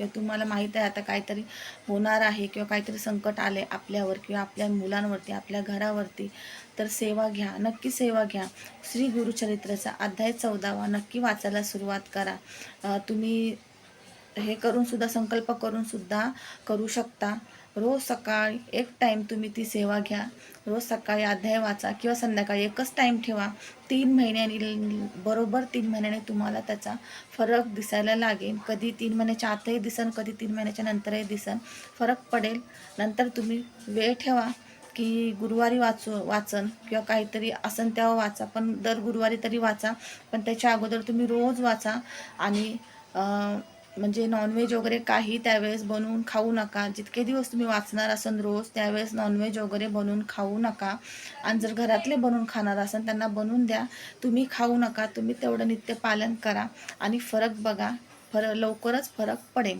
किंवा तुम्हाला माहीत आहे आता काहीतरी होणार आहे किंवा काहीतरी संकट आले आपल्यावर किंवा आपल्या मुलांवरती, आपल्या घरावरती, तर सेवा घ्या, नक्की सेवा घ्या. श्री गुरुचरित्राचा अध्याय 14वा नक्की वाचायला सुरुवात करा. तुम्ही हे करून सुद्धा, संकल्प करून सुद्धा करू शकता. रोज सकाळी एक टाईम तुम्ही ती सेवा घ्या. रोज सकाळी अध्याय वाचा किंवा संध्याकाळी एकच टाईम ठेवा. 3 महिन्यांनी, बरोबर 3 महिन्याने तुम्हाला त्याचा फरक दिसायला लागेल. कधी 3 महिन्याच्या आतही दिसन, कधी 3 महिन्याच्या नंतरही दिसन, फरक पडेल. नंतर तुम्ही वेळ ठेवा की गुरुवारी वाचन किंवा काहीतरी असन तेव्हा वाचा, पण दर गुरुवारी तरी वाचा. पण त्याच्या अगोदर तुम्ही रोज वाचा. आणि म्हणजे नॉनव्हेज वगैरे काही त्यावेळेस बनवून खाऊ नका. जितके दिवस तुम्ही वाचणार असाल रोज, त्यावेळेस नॉनव्हेज वगैरे बनवून खाऊ नका. आणि जर घरातले बनवून खाणार असाल त्यांना बनवून द्या, तुम्ही खाऊ नका. तुम्ही तेवढं नित्य पालन करा आणि फरक बघा. लवकरच फरक पडेल.